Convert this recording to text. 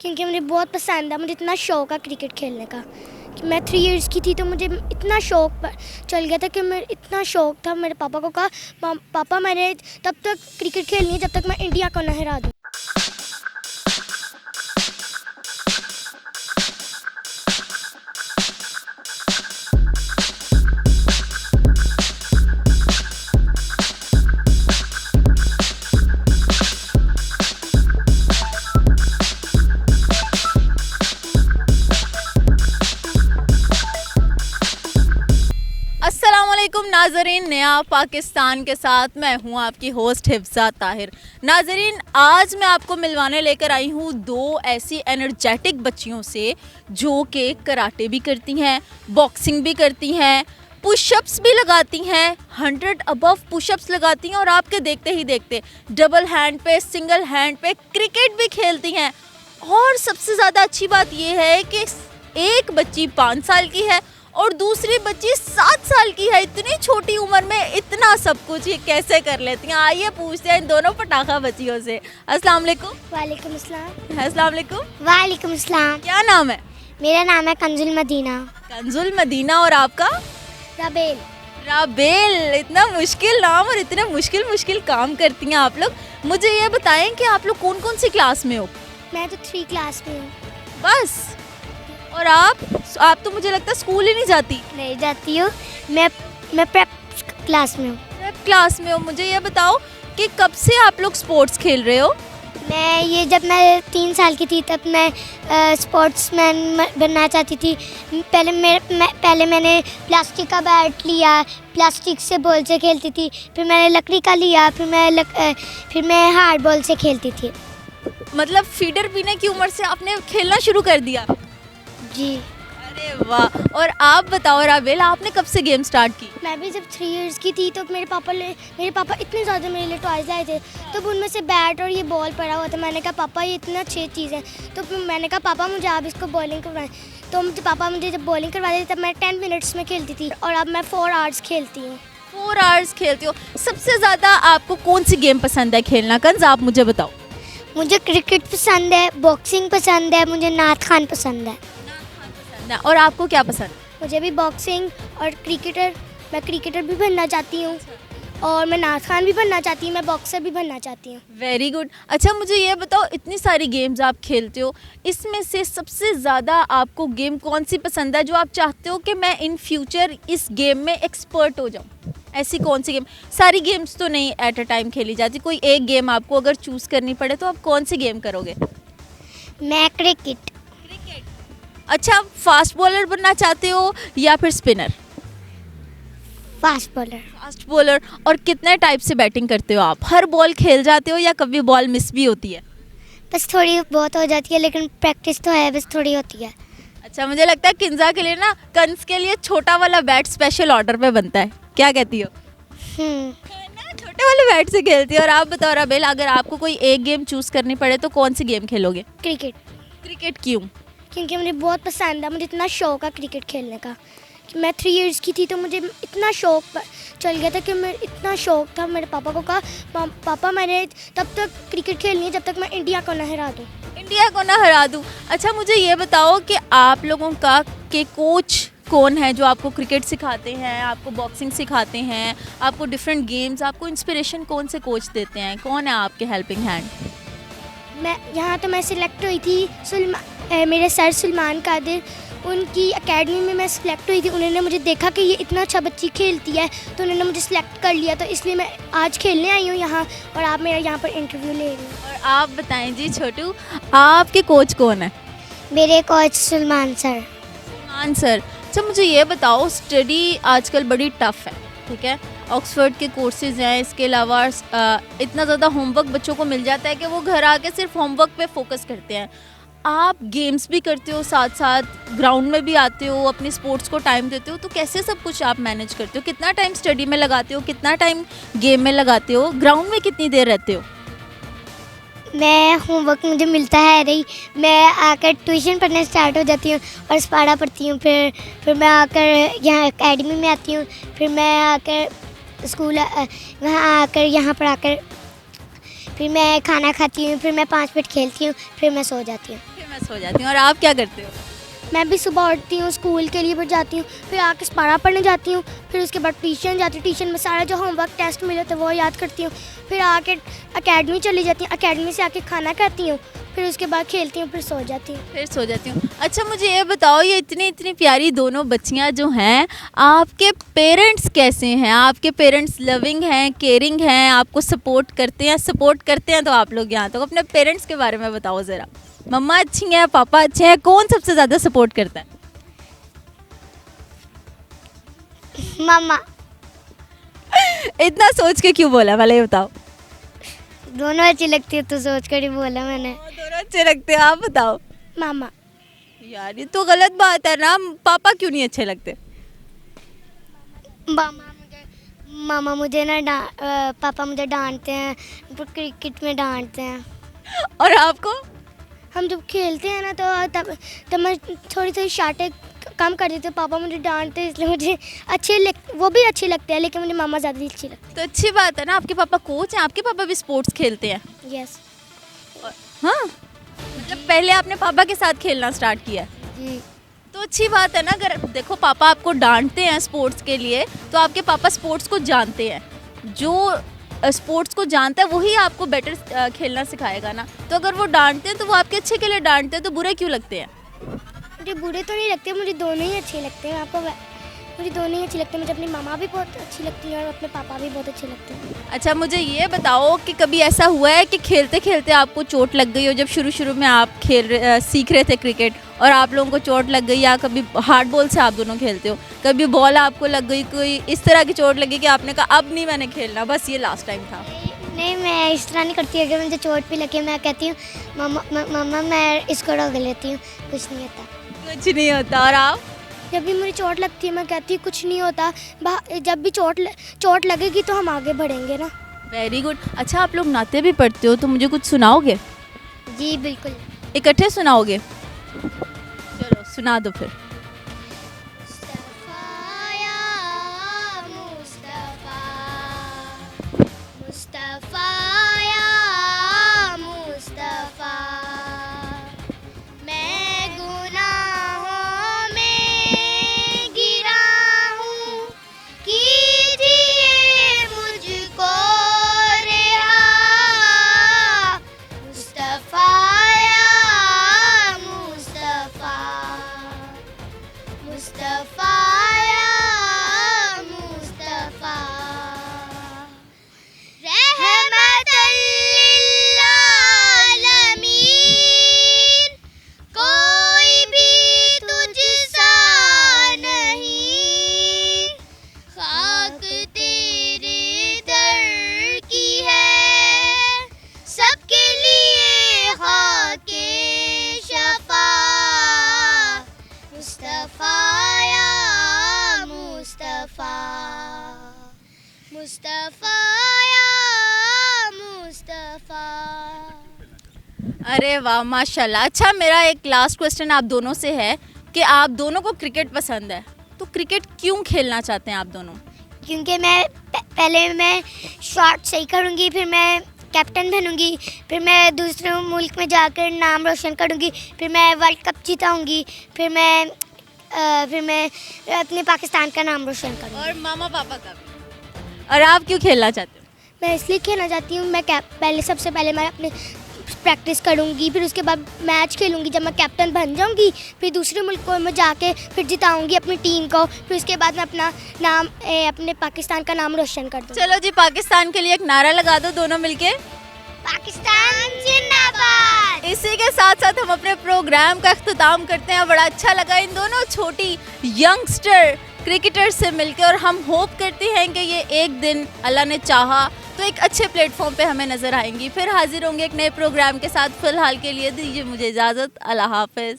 क्योंकि मुझे बहुत पसंद है, मुझे इतना शौक है क्रिकेट खेलने का कि मैं 3 इयर्स की थी तो मुझे इतना शौक चल गया था कि मैं इतना शौक था। मेरे पापा को कहा पापा मैंने तब तक क्रिकेट खेलनी है जब तक मैं इंडिया को ना हरा दूँ। अस्सलामुअलैकुम नाजरीन, नया पाकिस्तान के साथ मैं हूं आपकी होस्ट हिफ्ज़ा ताहिर। नाजरीन, आज मैं आपको मिलवाने लेकर आई हूं दो ऐसी एनर्जेटिक बच्चियों से जो कि कराटे भी करती हैं, बॉक्सिंग भी करती हैं, पुशअप्स भी लगाती हैं, 100 अबव पुशअप्स लगाती हैं और आपके देखते ही देखते डबल हैंड पे, सिंगल हैंड पे क्रिकेट भी खेलती हैं। और सबसे ज़्यादा अच्छी बात यह है कि एक बच्ची 5 साल की है और दूसरी बच्ची 7 साल की है। इतनी छोटी उम्र में इतना सब कुछ ये कैसे कर लेती हैं? आइए पूछते हैं इन दोनों पटाखा बच्चियों से। अस्सलाम वालेकुम। वालेकुम अस्सलाम। अस्सलाम वालेकुम। वालेकुम अस्सलाम। क्या नाम है? मेरा नाम है कंजुल मदीना। कंजुल मदीना। और आपका? राबेल। राबेल। इतना मुश्किल नाम और इतने मुश्किल काम करती हैं आप लोग। मुझे ये बताएं कि आप लोग कौन कौन सी क्लास में हो? मैं तो 3 क्लास में हूँ। बस? और आप तो मुझे लगता है स्कूल ही नहीं जाती। नहीं जाती हूँ, मैं प्रेप क्लास में हूँ। प्रेप क्लास में हो। मुझे ये बताओ कि कब से आप लोग स्पोर्ट्स खेल रहे हो? जब मैं 3 साल की थी तब मैं स्पोर्ट्समैन बनना चाहती थी। पहले मैंने प्लास्टिक का बैट लिया, प्लास्टिक से बॉल से खेलती थी। फिर मैंने लकड़ी का लिया, फिर मैं हार्ड बॉल से खेलती थी। मतलब फीडर पीने की उम्र से आपने खेलना शुरू कर दिया? जी। अरे वाह। और आप बताओ राबेल, आपने कब से गेम स्टार्ट की? मैं भी जब 3 इयर्स की थी तो मेरे पापा इतने ज़्यादा मेरे लिए टॉयज़ लाए थे, तो उनमें से बैट और ये बॉल पड़ा हुआ था। मैंने कहा पापा ये इतना अच्छी चीज़ है, तो मैंने कहा पापा मुझे आप इसको बॉलिंग करवाएं। तो पापा मुझे जब बॉलिंग करवाते थे तब मैं 10 मिनट्स में खेलती थी और अब मैं 4 आवर्स खेलती हूँ। 4 आवर्स खेलती हो। सबसे ज़्यादा आपको कौन सी गेम पसंद है खेलना? कंज, आप मुझे बताओ। मुझे क्रिकेट पसंद है, बॉक्सिंग पसंद है, मुझे नात खान पसंद है। और आपको क्या पसंद? मुझे भी बॉक्सिंग और मैं क्रिकेटर भी बनना चाहती हूँ और मैं नात खान भी बनना चाहती हूँ, मैं बॉक्सर भी बनना चाहती हूँ। Very good. अच्छा मुझे ये बताओ, इतनी सारी गेम्स आप खेलते हो, इसमें से सबसे ज़्यादा आपको गेम कौन सी पसंद है जो आप चाहते हो कि मैं इन फ्यूचर इस गेम में एक्सपर्ट हो जाऊँ? ऐसी कौन सी गेम? सारी गेम्स तो नहीं एट अ टाइम खेली जाती, कोई एक गेम आपको अगर चूज़ करनी पड़े तो आप कौन सी गेम करोगे? मैं क्रिकेट। अच्छा, फास्ट बॉलर बनना चाहते हो या फिर spinner? Fast bowler. Fast bowler. और कितने टाइप से बैटिंग करते हो आप? हर बॉल खेल जाते हो या कभी बॉल मिस भी होती है? बस थोड़ी बहुत हो जाती है, लेकिन प्रैक्टिस तो है, बस थोड़ी होती है। अच्छा, मुझे लगता है किंजा के लिए ना, कंस के लिए छोटा वाला बैट स्पेशल ऑर्डर पे बनता है। क्या कहती हो? ना, छोटे वाले बैट से खेलती है। और आप बताओ राबेल, अगर आपको कोई एक गेम चूज करनी पड़े तो कौन सी गेम खेलोगे? क्रिकेट। क्रिकेट क्यों? क्योंकि मुझे बहुत पसंद है, मुझे इतना शौक है क्रिकेट खेलने का कि मैं 3 इयर्स की थी तो मुझे इतना शौक चल गया था कि मैं इतना शौक था। मेरे पापा को कहा पापा मैंने तब तक क्रिकेट खेलनी है जब तक मैं इंडिया को ना हरा दूँ। इंडिया को ना हरा दूँ। अच्छा मुझे ये बताओ कि आप लोगों का के कोच कौन है जो आपको क्रिकेट सिखाते हैं, आपको बॉक्सिंग सिखाते हैं, आपको डिफरेंट गेम्स, आपको इंस्पिरेशन कौन से कोच देते हैं? कौन है आपके हेल्पिंग हैंड? मैं सिलेक्ट हुई थी मेरे सर सुलेमान कादिर, उनकी एकेडमी में मैं सिलेक्ट हुई थी। उन्होंने मुझे देखा कि ये इतना अच्छा बच्ची खेलती है तो उन्होंने मुझे सिलेक्ट कर लिया, तो इसलिए मैं आज खेलने आई हूँ यहाँ और आप मेरा यहाँ पर इंटरव्यू ले रही हैं। और आप बताएं जी छोटू, आपके कोच कौन है? मेरे coach Suleman sir. Suleman sir. अच्छा मुझे ये बताओ, स्टडी आजकल बड़ी टफ़ है, ठीक है, ऑक्सफोर्ड के कोर्सेज़ हैं, इसके अलावा इतना ज़्यादा होमवर्क बच्चों को मिल जाता है कि वो घर आके सिर्फ होमवर्क पे फोकस करते हैं। आप गेम्स भी करते हो, साथ साथ ग्राउंड में भी आते हो, अपने स्पोर्ट्स को टाइम देते हो, तो कैसे सब कुछ आप मैनेज करते हो? कितना टाइम स्टडी में लगाते हो, कितना टाइम गेम में लगाते हो, ग्राउंड में कितनी देर रहते हो? मैं होमवर्क मुझे मिलता है नहीं, मैं आकर ट्यूशन पढ़ना स्टार्ट हो जाती हूँ और स्पाड़ा पढ़ती हूँ। फिर मैं आकर यहाँ एकेडमी में आती हूँ, फिर मैं आकर स्कूल वहाँ आकर यहाँ पर फिर मैं खाना खाती हूँ, फिर मैं 5 मिनट खेलती हूँ, फिर मैं सो जाती हूँ। फिर मैं सो जाती हूँ। और आप क्या करते हो? मैं भी सुबह उठती हूँ, स्कूल के लिए जाती हूँ, फिर आके पढ़ा पढ़ने जाती हूँ, फिर उसके बाद ट्यूशन जाती हूँ। ट्यूशन में सारा जो होमवर्क टेस्ट मिले थे वो याद करती हूँ, फिर आके एकेडमी चली जाती हूँ, एकेडमी से आके खाना खाती हूँ, फिर उसके बाद खेलती हूँ, फिर सो जाती हूँ। फिर सो जाती हूँ। अच्छा मुझे ये बताओ, ये इतनी इतनी प्यारी दोनों बच्चियाँ जो हैं, आपके पेरेंट्स कैसे हैं? आपके पेरेंट्स लविंग हैं, केयरिंग हैं, आपको सपोर्ट करते हैं? सपोर्ट करते हैं तो आप लोग यहाँ तो अपने पेरेंट्स के बारे में बताओ ज़रा। मम्मा अच्छी हैं, पापा अच्छे हैं, कौन सबसे ज़्यादा सपोर्ट करता है? मामा। इतना सोच के क्यों बोला, वाले बताओ। दोनों अच्छी लगती है तो सोच कर ही बोला मैंने। दोनों अच्छे लगते हैं, आप बताओ। मामा। यार ये तो गलत बात है ना, पापा क्यों नहीं अच्छे लगते? मामा मुझे पापा मुझे डांटते हैं, क्रिकेट में डांटते हैं। और आपको? हम जब खेलते हैं ना तो तब मैं थोड़ी थोड़ी शार्टें कम कर देती हूँ, पापा मुझे डांटते हैं, इसलिए मुझे वो भी अच्छे लगते हैं, लेकिन मुझे मामा ज़्यादा अच्छी लगती तो अच्छी बात है ना, आपके पापा कोच हैं, आपके पापा भी स्पोर्ट्स खेलते हैं। है। यस। हाँ, मतलब पहले आपने पापा के साथ खेलना स्टार्ट किया है? जी। तो अच्छी बात है ना। अगर देखो पापा आपको डांटते हैं स्पोर्ट्स के लिए, तो आपके पापा स्पोर्ट्स को जानते हैं। जो स्पोर्ट्स को जानता है वही आपको बेटर खेलना सिखाएगा ना। तो अगर वो डांटते हैं तो वो आपके अच्छे के लिए डांटते हैं, तो बुरे क्यों लगते हैं? मुझे बुरे तो नहीं लगते, मुझे दोनों ही अच्छे लगते हैं। मुझे दोनों ही अच्छे लगते हैं। मुझे अपनी मामा भी बहुत अच्छी लगती है और अपने पापा भी बहुत अच्छे लगते हैं। अच्छा मुझे ये बताओ कि कभी ऐसा हुआ है कि खेलते खेलते आपको चोट लग गई हो? जब शुरू शुरू में आप सीख रहे थे क्रिकेट और आप लोगों को चोट लग गई, या कभी हार्ड बॉल से आप दोनों खेलते हो, कभी बॉल आपको लग गई, कोई इस तरह की चोट लगी कि आपने कहा अब नहीं मैंने खेलना, बस ये लास्ट टाइम था? नहीं, मैं इस तरह नहीं करती। अगर मुझे चोट भी लगे मैं कहती हूँ मामा मैं इसको रगड़ लेती हूँ, कुछ नहीं होता। कुछ नहीं होता। और आप? जब भी मुझे चोट लगती है मैं कहती हूँ कुछ नहीं होता, जब भी चोट लगेगी तो हम आगे बढ़ेंगे ना। Very good. अच्छा आप लोग नाते भी पढ़ते हो, तो मुझे कुछ सुनाओगे? जी बिल्कुल। इकट्ठे सुनाओगे? चलो सुना दो फिर। अरे वाह माशाल्लाह। अच्छा मेरा एक लास्ट क्वेश्चन आप दोनों से है कि आप दोनों को क्रिकेट पसंद है, तो क्रिकेट क्यों खेलना चाहते हैं आप दोनों? क्योंकि मैं पहले मैं शॉट सही करूँगी, फिर मैं कैप्टन बनूँगी, फिर मैं दूसरे मुल्क में जाकर नाम रोशन करूँगी, फिर मैं वर्ल्ड कप जीताऊँगी, फिर मैं अपने पाकिस्तान का नाम रोशन करूँगी। और मामा पापा का भी। और आप क्यों खेलना चाहते हो? मैं इसलिए खेलना चाहती हूँ, मैं सबसे पहले मैं अपने प्रैक्टिस करूँगी, फिर उसके बाद मैच खेलूँगी। जब मैं कैप्टन बन जाऊँगी फिर दूसरे मुल्क को मैं जाके फिर जिताऊँगी अपनी टीम को, फिर उसके बाद मैं अपना नाम अपने पाकिस्तान का नाम रोशन कर दूँगी। चलो जी पाकिस्तान के लिए एक नारा लगा दो दोनों मिलके। पाकिस्तान जिंदाबाद। इसी के साथ साथ हम अपने प्रोग्राम का अख्ताम करते हैं। बड़ा अच्छा लगा इन दोनों छोटी यंगस्टर क्रिकेटर से मिलकर, और हम होप करते हैं कि ये एक दिन अल्लाह ने चाहा तो एक अच्छे प्लेटफॉर्म पे हमें नजर आएंगी। फिर हाजिर होंगे एक नए प्रोग्राम के साथ। फिलहाल के लिए दीजिए मुझे इजाज़त। अल्लाह हाफिज़।